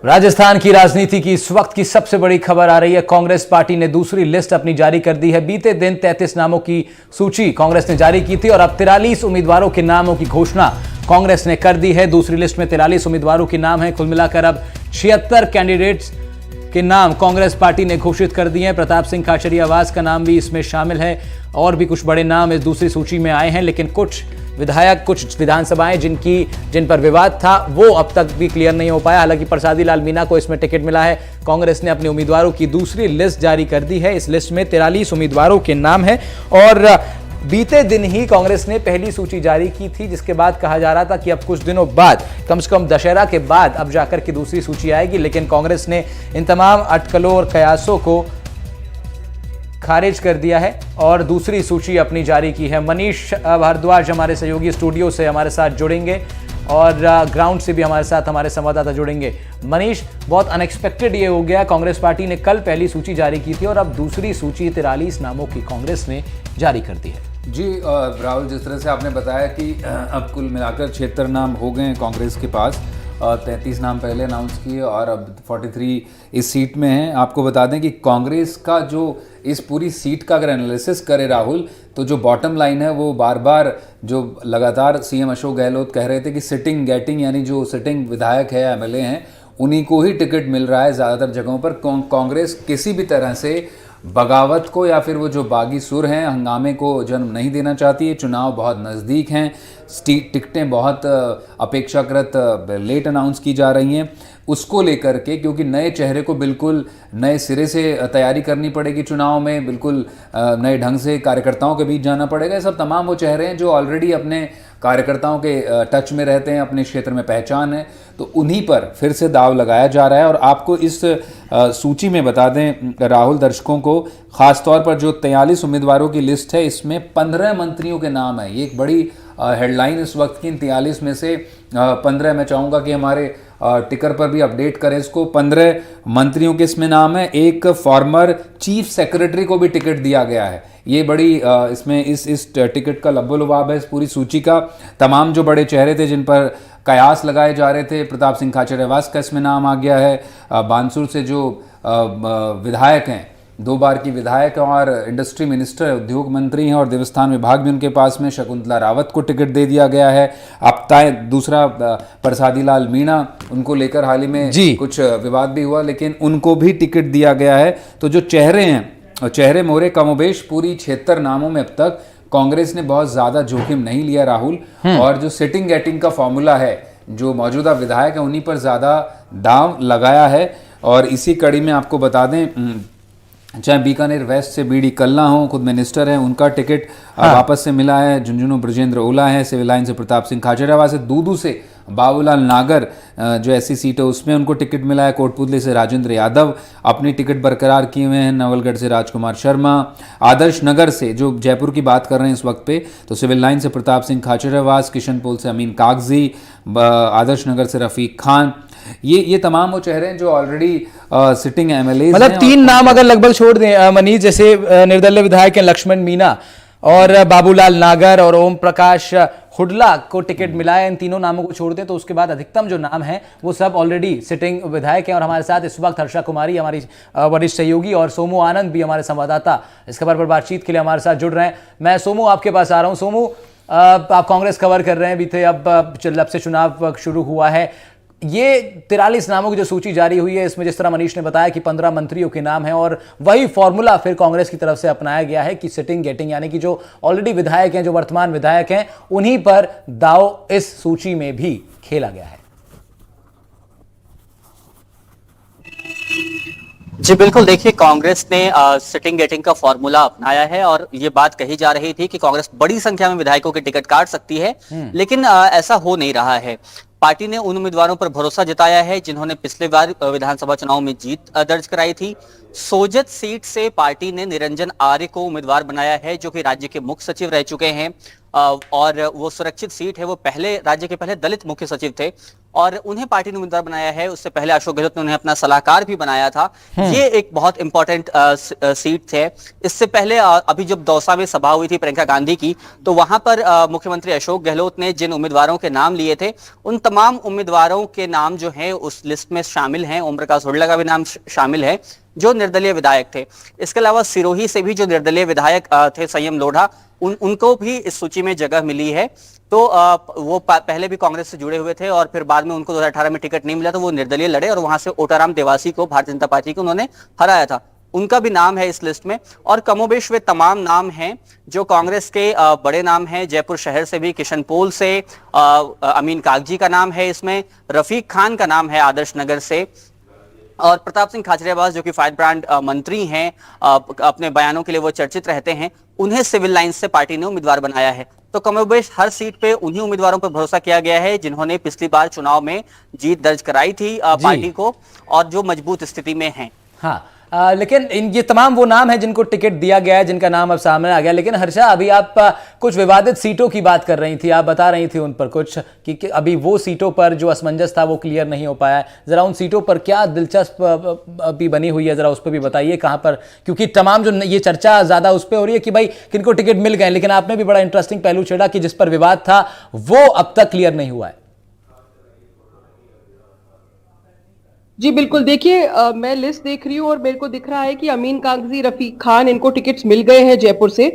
राजस्थान की राजनीति की इस वक्त की सबसे बड़ी खबर आ रही है। कांग्रेस पार्टी ने दूसरी लिस्ट अपनी जारी कर दी है। बीते दिन 33 नामों की सूची कांग्रेस ने जारी की थी और अब 43 उम्मीदवारों के नामों की घोषणा कांग्रेस ने कर दी है। दूसरी लिस्ट में 43 उम्मीदवारों के नाम हैं। कुल मिलाकर अब 76 कैंडिडेट्स के नाम कांग्रेस पार्टी ने घोषित कर दिए हैं। प्रताप सिंह खाचरियावास का नाम भी इसमें शामिल है और भी कुछ बड़े नाम इस दूसरी सूची में आए हैं, लेकिन कुछ विधायक, कुछ विधानसभाएं जिन पर विवाद था वो अब तक भी क्लियर नहीं हो पाया। हालांकि प्रसादी लाल मीणा को इसमें टिकट मिला है। कांग्रेस ने अपने उम्मीदवारों की दूसरी लिस्ट जारी कर दी है। इस लिस्ट में 43 उम्मीदवारों के नाम है और बीते दिन ही कांग्रेस ने पहली सूची जारी की थी, जिसके बाद कहा जा रहा था कि अब कुछ दिनों बाद, कम से कम दशहरा के बाद अब जाकर के दूसरी सूची आएगी। लेकिन कांग्रेस ने इन तमाम अटकलों और कयासों को खारिज कर दिया है और दूसरी सूची अपनी जारी की है। मनीष भारद्वाज हमारे सहयोगी स्टूडियो से हमारे साथ जुड़ेंगे और ग्राउंड से भी हमारे साथ हमारे संवाददाता जुड़ेंगे। मनीष, बहुत अनएक्सपेक्टेड ये हो गया, कांग्रेस पार्टी ने कल पहली सूची जारी की थी और अब दूसरी सूची 43 नामों की कांग्रेस ने जारी कर दी है। जी राहुल, जिस तरह से आपने बताया कि अब कुल मिलाकर 76 नाम हो गए हैं कांग्रेस के पास। 33 नाम पहले अनाउंस किए और अब 43 इस सीट में हैं। आपको बता दें कि कांग्रेस का जो इस पूरी सीट का अगर एनालिसिस करे राहुल, तो जो बॉटम लाइन है वो बार बार जो लगातार सीएम अशोक गहलोत कह रहे थे कि सिटिंग गेटिंग, यानी जो सिटिंग विधायक है, एमएलए हैं, उन्हीं को ही टिकट मिल रहा है ज़्यादातर जगहों पर। कांग्रेस किसी भी तरह से बगावत को या फिर वो जो बागी सुर हैं, हंगामे को जन्म नहीं देना चाहती है। चुनाव बहुत नज़दीक हैं, टिकटें बहुत अपेक्षाकृत लेट अनाउंस की जा रही हैं, उसको लेकर के, क्योंकि नए चेहरे को बिल्कुल नए सिरे से तैयारी करनी पड़ेगी चुनाव में, बिल्कुल नए ढंग से कार्यकर्ताओं के बीच जाना पड़ेगा। ये सब तमाम वो चेहरे हैं जो ऑलरेडी अपने कार्यकर्ताओं के टच में रहते हैं, अपने क्षेत्र में पहचान है, तो उन्हीं पर फिर से दाव लगाया जा रहा है। और आपको इस सूची में बता दें राहुल, दर्शकों को, खासतौर पर जो 43 उम्मीदवारों की लिस्ट है, इसमें 15 मंत्रियों के नाम है। ये एक बड़ी हेडलाइन इस वक्त की। 43 में से 15, मैं चाहूँगा कि हमारे टिकर पर भी अपडेट करें इसको, 15 मंत्रियों के इसमें नाम है। एक फॉर्मर चीफ सेक्रेटरी को भी टिकट दिया गया है। ये बड़ी इसमें इस टिकट का लब्बो-लुबाब है इस पूरी सूची का। तमाम जो बड़े चेहरे थे जिन पर कयास लगाए जा रहे थे, प्रताप सिंह खाचरियावास का इसमें नाम आ गया है। बानसूर से जो विधायक हैं, 2 बार की विधायक और इंडस्ट्री मिनिस्टर, उद्योग मंत्री हैं और देवस्थान विभाग भी उनके पास में, शकुंतला रावत को टिकट दे दिया गया है। अब दूसरा प्रसादी लाल मीणा, उनको लेकर हाल ही में कुछ विवाद भी हुआ, लेकिन उनको भी टिकट दिया गया है। तो जो चेहरे हैं, चेहरे मोहरे कमोबेश पूरी 76 नामों में अब तक कांग्रेस ने बहुत ज़्यादा जोखिम नहीं लिया राहुल। और जो सिटिंग गेटिंग का फॉर्मूला है, जो मौजूदा विधायक है, उन्हीं पर ज़्यादा दांव लगाया है। और इसी कड़ी में आपको बता दें, चाहे बीकानेर वेस्ट से बीडी कल्ला हो, खुद मिनिस्टर हैं, उनका टिकट वापस से मिला है। झुंझुनू ब्रजेंद्र ओला है, सिविल लाइन से प्रताप सिंह खाचरियावास है। दूदू से बाबूलाल नागर जो ऐसी सीट है उसमें उनको टिकट मिला है। कोटपुतली से राजेंद्र यादव अपनी टिकट बरकरार किए हुए हैं। नवलगढ़ से राजकुमार शर्मा। आदर्श नगर से, जो जयपुर की बात कर रहे हैं इस वक्त पे, तो सिविल लाइन से प्रताप सिंह खाचरियावास। किशनपोल से अमीन कागजी। आदर्श नगर से रफीक खान। ये तमाम वो चेहरे हैं जो ऑलरेडी सिटिंग एमएलए, मतलब 3 नाम अगर लगभग छोड़ दें मनीष, जैसे निर्दलीय विधायक हैं लक्ष्मण मीणा और बाबूलाल नागर और ओम प्रकाश हुडला को टिकट मिला है, इन तीनों नामों को छोड़ दें तो उसके बाद अधिकतम जो नाम हैं वो सब ऑलरेडी सिटिंग विधायक हैं। और हमारे साथ इस वक्त हर्षा कुमारी, हमारी वरिष्ठ सहयोगी, और सोमू आनंद भी हमारे संवाददाता इस खबर पर बातचीत के लिए हमारे साथ जुड़ रहे हैं। मैं सोमू आपके पास आ रहा हूँ। सोमू, आप कांग्रेस कवर कर रहे हैं, बीते अब जब से चुनाव शुरू हुआ है, ये 43 नामों की जो सूची जारी हुई है, इसमें जिस तरह मनीष ने बताया कि 15 मंत्रियों के नाम हैं और वही फॉर्मूला फिर कांग्रेस की तरफ से अपनाया गया है कि सिटिंग गेटिंग, यानी कि जो ऑलरेडी विधायक हैं, जो वर्तमान विधायक हैं, उन्हीं पर दाव इस सूची में भी खेला गया है। जी बिल्कुल, देखिए, कांग्रेस ने सिटिंग गेटिंग का फॉर्मूला अपनाया है और ये बात कही जा रही थी कि कांग्रेस बड़ी संख्या में विधायकों के टिकट काट सकती है, लेकिन ऐसा हो नहीं रहा है। पार्टी ने उन उम्मीदवारों पर भरोसा जताया है जिन्होंने पिछले बार विधानसभा चुनाव में जीत दर्ज कराई थी। सोजत सीट से पार्टी ने निरंजन आर्य को उम्मीदवार बनाया है, जो कि राज्य के मुख्य सचिव रह चुके हैं और वो सुरक्षित सीट है, वो पहले राज्य के पहले दलित मुख्य सचिव थे और उन्हें पार्टी ने उम्मीदवार बनाया है। उससे पहले अशोक गहलोत ने उन्हें अपना सलाहकार भी बनाया था। ये एक बहुत इंपॉर्टेंट सीट है। इससे पहले अभी जब दौसा में सभा हुई थी प्रियंका गांधी की, तो वहां पर मुख्यमंत्री अशोक गहलोत ने जिन उम्मीदवारों के नाम लिए थे, उन तमाम उम्मीदवारों के नाम जो है उस लिस्ट में शामिल हैं। ओम प्रकाश हुड्डा का भी नाम शामिल है, जो निर्दलीय विधायक थे। इसके अलावा सिरोही से भी जो निर्दलीय विधायक थे संयम लोढ़ा, उनको भी इस सूची में जगह मिली है। तो वो पहले भी कांग्रेस से जुड़े हुए थे और फिर बाद में उनको 2018 में टिकट नहीं मिला, तो वो निर्दलीय लड़े और वहां से ओटाराम देवासी को भारतीय जनता पार्टी को उन्होंने हराया था। उनका भी नाम है इस लिस्ट में। और कमोबेश वे तमाम नाम हैं जो कांग्रेस के बड़े नाम हैं। जयपुर शहर से भी किशन पोल से अमीन कागजी का नाम है इसमें, रफीक खान का नाम है आदर्श नगर से, और प्रताप सिंह खाचरियावास जो कि फायर ब्रांड मंत्री हैं, अपने बयानों के लिए वो चर्चित रहते हैं, उन्हें सिविल लाइंस से पार्टी ने उम्मीदवार बनाया है। तो कमोबेश हर सीट पे उन्हीं उम्मीदवारों पर भरोसा किया गया है जिन्होंने पिछली बार चुनाव में जीत दर्ज कराई थी पार्टी को और जो मजबूत स्थिति में हैं। हाँ, लेकिन ये तमाम वो नाम है जिनको टिकट दिया गया है, जिनका नाम अब सामने आ गया। लेकिन हर्षा, अभी आप कुछ विवादित सीटों की बात कर रही थी, आप बता रही थी उन पर कुछ कि अभी वो सीटों पर जो असमंजस था वो क्लियर नहीं हो पाया है। जरा उन सीटों पर क्या दिलचस्प अभी बनी हुई है, जरा उस पर भी बताइए कहां पर, क्योंकि तमाम जो ये चर्चा ज्यादा उस पर हो रही है कि भाई किनको टिकट मिल गए, लेकिन आपने भी बड़ा इंटरेस्टिंग पहलू छेड़ा कि जिस पर विवाद था वो अब तक क्लियर नहीं हुआ है। जी बिल्कुल, देखिए मैं लिस्ट देख रही हूँ और मेरे को दिख रहा है कि अमीन कागजी, रफीक खान, इनको टिकट्स मिल गए हैं जयपुर से,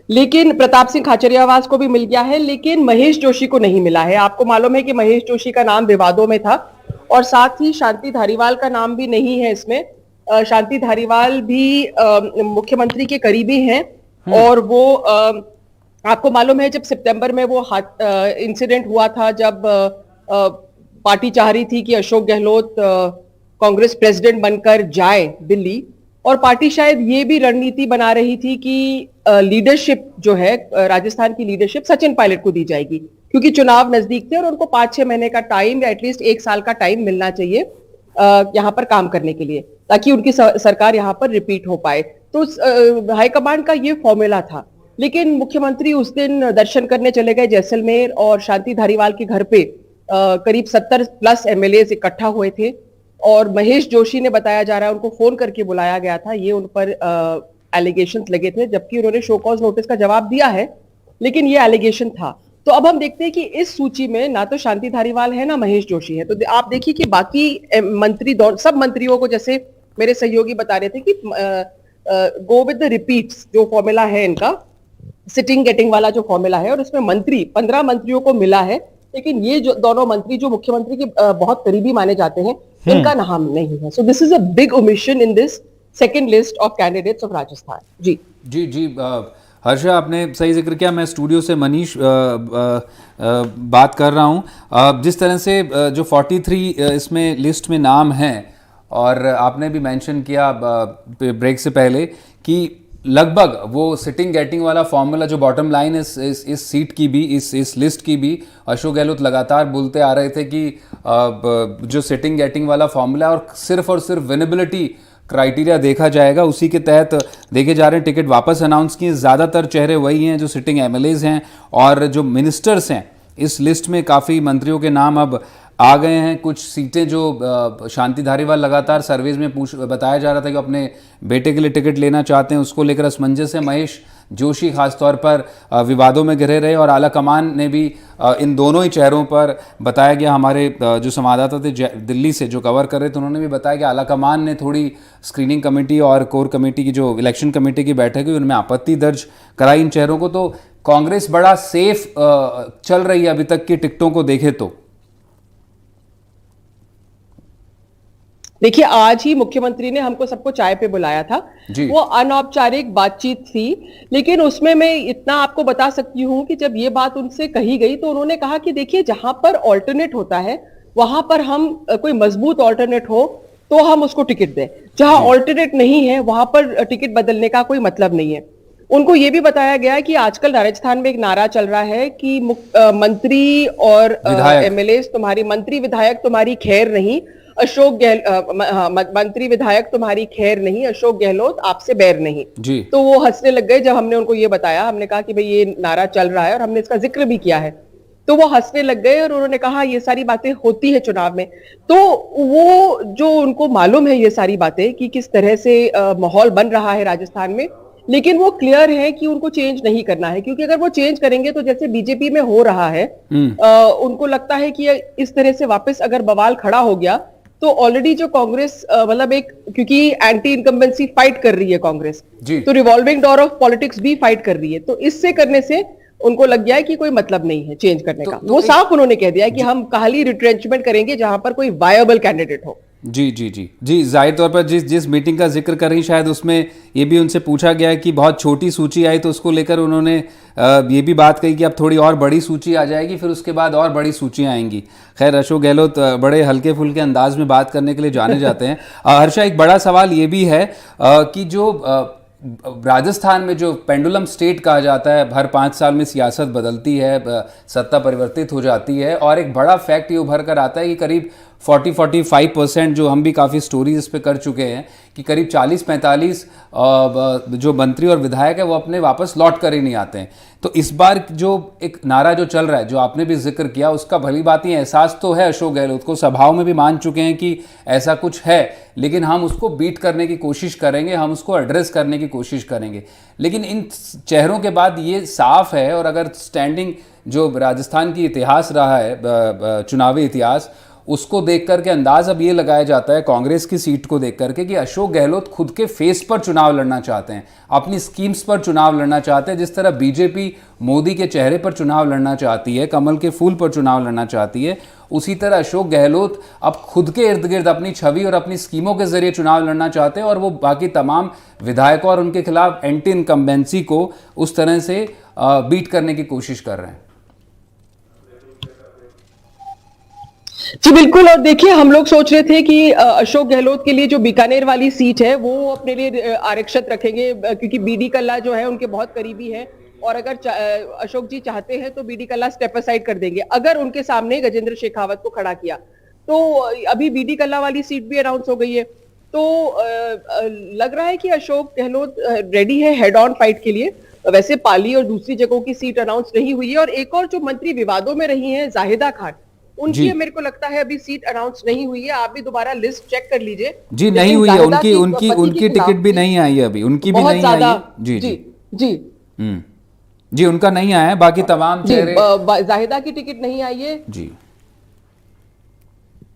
लेकिन प्रताप सिंह खाचरियावास को भी मिल गया है, लेकिन महेश जोशी को नहीं मिला है। आपको मालूम है कि महेश जोशी का नाम विवादों में था और साथ ही शांति धारीवाल का नाम भी नहीं है इसमें। शांति धारीवाल भी मुख्यमंत्री के करीबी हैं और वो आपको मालूम है जब सितंबर में वो इंसिडेंट हुआ था, जब पार्टी चाह रही थी कि अशोक गहलोत कांग्रेस प्रेसिडेंट बनकर जाए दिल्ली, और पार्टी शायद ये भी रणनीति बना रही थी कि लीडरशिप जो है राजस्थान की लीडरशिप सचिन पायलट को दी जाएगी, क्योंकि चुनाव नजदीक थे और उनको 5-6 महीने का टाइम या एटलीस्ट 1 साल का टाइम मिलना चाहिए यहाँ पर काम करने के लिए, ताकि उनकी सरकार यहाँ पर रिपीट हो पाए। तो हाईकमांड का ये फॉर्मूला था। लेकिन मुख्यमंत्री उस दिन दर्शन करने चले गए जैसलमेर और शांति धारीवाल के घर पे करीब 70+ एमएलए इकट्ठा हुए थे और महेश जोशी ने, बताया जा रहा है, उनको फोन करके बुलाया गया था। ये उन पर एलिगेशंस लगे थे, जबकि उन्होंने शो कॉज नोटिस का जवाब दिया है, लेकिन ये एलिगेशन था। तो अब हम देखते हैं कि इस सूची में ना तो शांति धारीवाल है ना महेश जोशी है। तो आप देखिए कि बाकी मंत्री, सब मंत्रियों को, जैसे मेरे सहयोगी बता रहे थे कि गो विद द रिपीट्स जो फॉर्मूला है इनका, सिटिंग गेटिंग वाला जो फॉर्मूला है, और उसमें 15 मंत्रियों को मिला है, लेकिन ये जो दोनों मंत्री जो मुख्यमंत्री के बहुत करीबी माने जाते हैं, इनका नाम नहीं है। So this is a big omission in this second list of candidates of Rajasthan. जी हर्षा, आपने सही जिक्र किया। मैं स्टूडियो से मनीष बात कर रहा हूं। जिस तरह से जो 43 इसमें लिस्ट में नाम हैं, और आपने भी मेंशन किया ब्रेक से पहले कि लगभग वो सिटिंग गेटिंग वाला फॉर्मूला, जो बॉटम लाइन इस सीट की भी, इस लिस्ट की भी, अशोक गहलोत लगातार बोलते आ रहे थे कि जो सिटिंग गेटिंग वाला फॉर्मूला और सिर्फ विनेबिलिटी क्राइटेरिया देखा जाएगा, उसी के तहत देखे जा रहे हैं। टिकट वापस अनाउंस किए, ज़्यादातर चेहरे वही हैं जो सिटिंग एमएलएज हैं, और जो मिनिस्टर्स हैं इस लिस्ट में काफ़ी मंत्रियों के नाम अब आ गए हैं। कुछ सीटें जो शांति धारीवाल लगातार सर्वेज में बताया जा रहा था कि अपने बेटे के लिए टिकट लेना चाहते हैं, उसको लेकर असमंजस है। महेश जोशी खासतौर पर विवादों में घिरे रहे, और आलाकमान ने भी इन दोनों ही चेहरों पर बताया गया। हमारे जो संवाददाता थे दिल्ली से जो कवर कर रहे थे, उन्होंने भी बताया कि आलाकमान ने थोड़ी स्क्रीनिंग कमेटी और कोर कमेटी की, जो इलेक्शन कमेटी की बैठक हुई, उनमें आपत्ति दर्ज कराई इन चेहरों को। तो कांग्रेस बड़ा सेफ चल रही है अभी तक की टिकटों को देखे तो। देखिए, आज ही मुख्यमंत्री ने हमको सबको चाय पे बुलाया था। वो अनौपचारिक बातचीत थी, लेकिन उसमें मैं इतना आपको बता सकती हूँ कि जब ये बात उनसे कही गई तो उन्होंने कहा कि देखिए, जहां पर ऑल्टरनेट होता है वहां पर हम कोई मजबूत ऑल्टरनेट हो तो हम उसको टिकट दें, जहां ऑल्टरनेट नहीं है वहां पर टिकट बदलने का कोई मतलब नहीं है। उनको ये भी बताया गया कि आजकल राजस्थान में एक नारा चल रहा है कि मंत्री और एमएलए तुम्हारी, मंत्री विधायक तुम्हारी खैर नहीं, मंत्री विधायक तुम्हारी खैर नहीं, अशोक गहलोत आपसे बैर नहीं। जी। तो वो हंसने लग गए जब हमने उनको ये बताया। हमने कहा कि भाई ये नारा चल रहा है और हमने इसका जिक्र भी किया है। तो वो हंसने लग गए और उन्होंने कहा ये सारी बातें होती है चुनाव में। तो वो जो उनको मालूम है ये सारी बातें कि किस तरह से माहौल बन रहा है राजस्थान में, लेकिन वो क्लियर है कि उनको चेंज नहीं करना है, क्योंकि अगर वो चेंज करेंगे तो जैसे बीजेपी में हो रहा है, उनको लगता है कि इस तरह से वापस अगर बवाल खड़ा हो गया तो ऑलरेडी जो कांग्रेस मतलब एक, क्योंकि एंटी इनकम्बेंसी फाइट कर रही है कांग्रेस, तो रिवॉल्विंग डोर ऑफ पॉलिटिक्स भी फाइट कर रही है। तो इससे करने से उनको लग गया है कि कोई मतलब नहीं है चेंज करने का। वो साफ उन्होंने कह दिया है कि हम खाली रिट्रेंचमेंट करेंगे जहां पर कोई वायबल कैंडिडेट हो। जी जी जी जी, जाहिर तौर पर जिस मीटिंग का जिक्र कर रही, शायद उसमें ये भी उनसे पूछा गया है कि बहुत छोटी सूची आई, तो उसको लेकर उन्होंने ये भी बात कही कि अब थोड़ी और बड़ी सूची आ जाएगी, फिर उसके बाद और बड़ी सूचियां आएंगी। खैर, अशोक गहलोत बड़े हल्के फुल्के अंदाज में बात करने के लिए जाने जाते हैं। हर्षा, एक बड़ा सवाल ये भी है कि जो राजस्थान में जो पेंडुलम स्टेट कहा जाता है, हर 5 साल में सियासत बदलती है, सत्ता परिवर्तित हो जाती है, और एक बड़ा फैक्ट ये उभर कर आता है कि करीब 40-45%, जो हम भी काफ़ी स्टोरीज इस पे कर चुके हैं, कि करीब 40-45 जो मंत्री और विधायक है वो अपने वापस लौट कर ही नहीं आते हैं। तो इस बार जो एक नारा जो चल रहा है, जो आपने भी जिक्र किया, उसका भली बात ही एहसास तो है अशोक गहलोत को, सभाओं में भी मान चुके हैं कि ऐसा कुछ है, लेकिन हम उसको बीट करने की कोशिश करेंगे, हम उसको एड्रेस करने की कोशिश करेंगे। लेकिन इन चेहरों के बाद ये साफ है, और अगर स्टैंडिंग जो राजस्थान की इतिहास रहा है, चुनावी इतिहास, उसको देख करके अंदाज अब ये लगाया जाता है, कांग्रेस की सीट को देख करके, कि अशोक गहलोत खुद के फेस पर चुनाव लड़ना चाहते हैं, अपनी स्कीम्स पर चुनाव लड़ना चाहते हैं। जिस तरह बीजेपी मोदी के चेहरे पर चुनाव लड़ना चाहती है, कमल के फूल पर चुनाव लड़ना चाहती है, उसी तरह अशोक गहलोत अब खुद के इर्द गिर्द अपनी छवि और अपनी स्कीमों के जरिए चुनाव लड़ना चाहते हैं, और वो बाकी तमाम विधायकों और उनके खिलाफ एंटी इनकम्बेंसी को उस तरह से बीट करने की कोशिश कर रहे हैं। जी बिल्कुल। और देखिए, हम लोग सोच रहे थे कि अशोक गहलोत के लिए जो बीकानेर वाली सीट है वो अपने लिए आरक्षित रखेंगे, क्योंकि बीडी कल्ला जो है उनके बहुत करीबी है, और अगर अशोक जी चाहते हैं तो बीडी कल्ला स्टेप असाइड कर देंगे। अगर उनके सामने गजेंद्र शेखावत को खड़ा किया तो अभी बीडी कल्ला वाली सीट भी अनाउंस हो गई है। तो लग रहा है कि अशोक गहलोत रेडी है हेड ऑन फाइट के लिए। वैसे पाली और दूसरी जगहों की सीट अनाउंस नहीं हुई है, और एक और जो मंत्री विवादों में रही है, जाहिदा खान, उनकी मेरे को लगता है अभी सीट अनाउंस नहीं हुई है। आप भी दोबारा लिस्ट चेक कर लीजिए। जी, नहीं हुई है, उनकी टिकट भी नहीं आई है अभी, उनकी भी नहीं आई है। जी जी जी जी, उनका नहीं आया है, बाकी तमाम चेहरे, जाहिदा की टिकट नहीं आई है। जी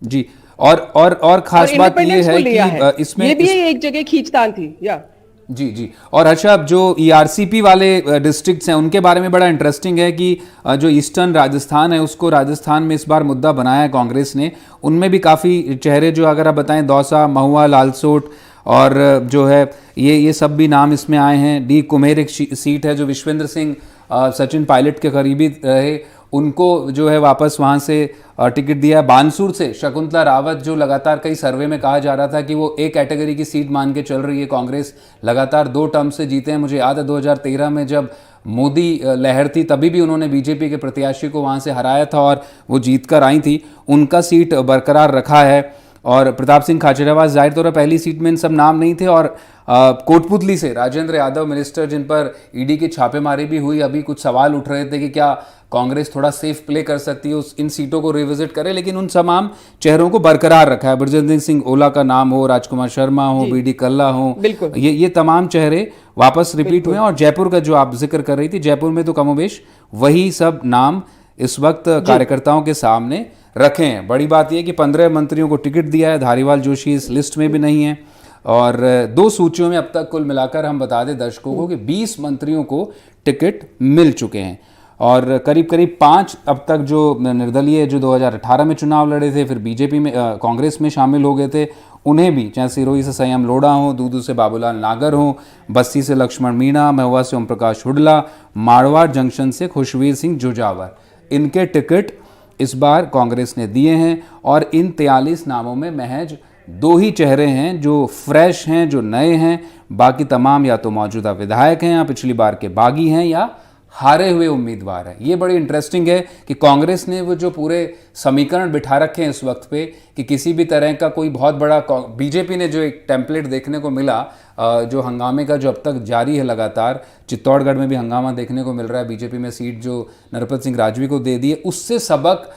जी, और खास बात ये है कि इसमें ये भी एक जगह खींचतान थी। या जी जी। और अच्छा, अब जो ईआरसीपी वाले डिस्ट्रिक्ट्स हैं उनके बारे में बड़ा इंटरेस्टिंग है कि जो ईस्टर्न राजस्थान है उसको राजस्थान में इस बार मुद्दा बनाया है कांग्रेस ने। उनमें भी काफ़ी चेहरे, जो अगर आप बताएं, दौसा, महुआ, लालसोट, और जो है ये सब भी नाम इसमें आए हैं। डी कुम्हेर एक सीट है जो विश्वेंद्र सिंह सचिन पायलट के करीबी रहे, उनको जो है वापस वहाँ से टिकट दिया है। बानसूर से शकुंतला रावत, जो लगातार कई सर्वे में कहा जा रहा था कि वो ए कैटेगरी की सीट मान के चल रही है, कांग्रेस लगातार 2 टर्म से जीते हैं। मुझे याद है 2013 में जब मोदी लहर थी तभी भी उन्होंने बीजेपी के प्रत्याशी को वहाँ से हराया था और वो जीत कर आई थी, उनका सीट बरकरार रखा है। और प्रताप सिंह खाचरियावास, जाहिर तौर पर पहली सीट में इन सब नाम नहीं थे। और कोटपुतली से राजेंद्र यादव मिनिस्टर, जिन पर ईडी की छापेमारी भी हुई, अभी कुछ सवाल उठ रहे थे कि क्या कांग्रेस थोड़ा सेफ प्ले कर सकती है, इन सीटों को रिविजिट करे, लेकिन उन तमाम चेहरों को बरकरार रखा है। ब्रजेंद्र सिंह ओला का नाम हो, राजकुमार शर्मा हो, बीडी कल्ला हो, ये तमाम चेहरे वापस रिपीट हुए हैं। और जयपुर का जो आप जिक्र कर रही थी, जयपुर में तो कमोबेश वही सब नाम इस वक्त कार्यकर्ताओं के सामने रखे हैं। बड़ी बात यह कि 15 मंत्रियों को टिकट दिया है, धारीवाल जोशी इस लिस्ट में भी नहीं है। और 2 सूचियों में अब तक कुल मिलाकर हम बता दें दर्शकों को कि 20 मंत्रियों को टिकट मिल चुके हैं, और करीब 5 अब तक जो निर्दलीय, जो 2018 में चुनाव लड़े थे, फिर बीजेपी में कांग्रेस में शामिल हो गए थे, उन्हें भी, चाहे सिरोही से संयम लोढ़ा हो, दूदू से बाबूलाल नागर हो, बस्सी से लक्ष्मण मीणा, महुआ से ओम प्रकाश हुडला, मारवाड़ जंक्शन से खुशवीर सिंह जुजावर, इनके टिकट इस बार कांग्रेस ने दिए हैं। और इन 43 नामों में महज 2 ही चेहरे हैं जो फ्रेश हैं, जो नए हैं। बाकी तमाम या तो मौजूदा विधायक हैं, या पिछली बार के बागी हैं, या हारे हुए उम्मीदवार हैं। ये बड़ी इंटरेस्टिंग है कि कांग्रेस ने वो जो पूरे समीकरण बिठा रखे हैं इस वक्त पे कि किसी भी तरह का कोई बहुत बड़ा, बीजेपी ने जो एक टेम्पलेट देखने को मिला जो हंगामे का जो अब तक जारी है लगातार, चित्तौड़गढ़ में भी हंगामा देखने को मिल रहा है, बीजेपी में सीट जो नरपत सिंह राजवी को दे दी है, उससे सबक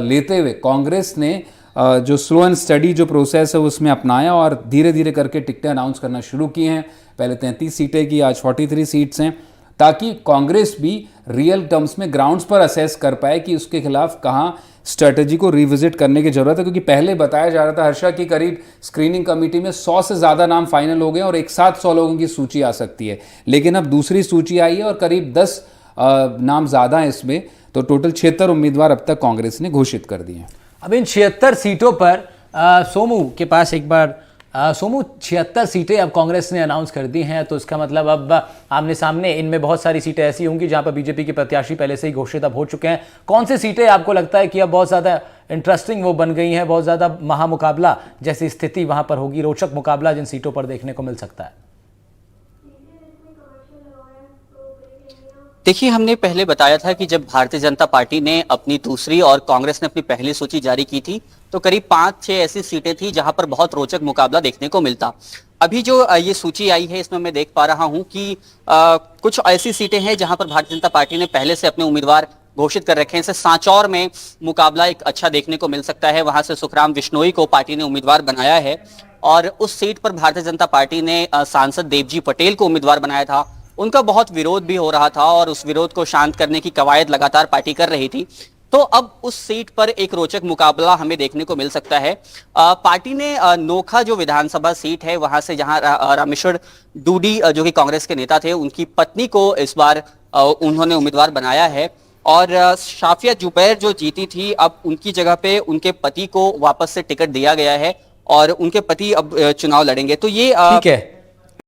लेते हुए कांग्रेस ने जो स्लो एंड स्टडी जो प्रोसेस है उसमें अपनाया और धीरे धीरे करके टिकटें अनाउंस करना शुरू की हैं। पहले 33 सीटें की, आज 43 सीट्स हैं, ताकि कांग्रेस भी रियल टर्म्स में ग्राउंड्स पर असेस कर पाए कि उसके खिलाफ कहाँ स्ट्रेटजी को रिविजिट करने की जरूरत है। क्योंकि पहले बताया जा रहा था हर्षा की करीब स्क्रीनिंग कमेटी में 100 से ज़्यादा नाम फाइनल हो गए और एक साथ 100 लोगों की सूची आ सकती है, लेकिन अब दूसरी सूची आई है और करीब 10 नाम ज़्यादा हैं इसमें, तो टोटल 76 उम्मीदवार अब तक कांग्रेस ने घोषित कर दिए हैं। अब इन 76 सीटों पर सोमू के पास एक बार सोमू 76 सीटें अब कांग्रेस ने अनाउंस कर दी हैं, तो इसका मतलब अब आमने सामने इनमें बहुत सारी सीटें ऐसी होंगी जहां पर बीजेपी के प्रत्याशी पहले से ही घोषित अब हो चुके हैं। कौन सी सीटें आपको लगता है कि अब बहुत ज़्यादा इंटरेस्टिंग वो बन गई हैं, बहुत ज़्यादा महामुकाबला जैसी स्थिति वहां पर होगी, रोचक मुकाबला जिन सीटों पर देखने को मिल सकता है? देखिए, हमने पहले बताया था कि जब भारतीय जनता पार्टी ने अपनी दूसरी और कांग्रेस ने अपनी पहली सूची जारी की थी, तो करीब 5-6 ऐसी सीटें थी जहां पर बहुत रोचक मुकाबला देखने को मिलता। अभी जो ये सूची आई है इसमें मैं देख पा रहा हूं कि कुछ ऐसी सीटें हैं जहां पर भारतीय जनता पार्टी ने पहले से अपने उम्मीदवार घोषित कर रखे हैं। जैसे सांचौर में मुकाबला एक अच्छा देखने को मिल सकता है, वहां से सुखराम बिश्नोई को पार्टी ने उम्मीदवार बनाया है और उस सीट पर भारतीय जनता पार्टी ने सांसद देवजी पटेल को उम्मीदवार बनाया था। उनका बहुत विरोध भी हो रहा था और उस विरोध को शांत करने की कवायद लगातार पार्टी कर रही थी। तो अब उस सीट पर एक रोचक मुकाबला हमें देखने को मिल सकता है। पार्टी ने नोखा जो विधानसभा सीट है वहां से, जहां रामेश्वर डूडी जो कि कांग्रेस के नेता थे, उनकी पत्नी को इस बार उन्होंने उम्मीदवार बनाया है और शाफिया जुबैर जो जीती थी, अब उनकी जगह पे उनके पति को वापस से टिकट दिया गया है और उनके पति अब चुनाव लड़ेंगे। तो ये ठीक है।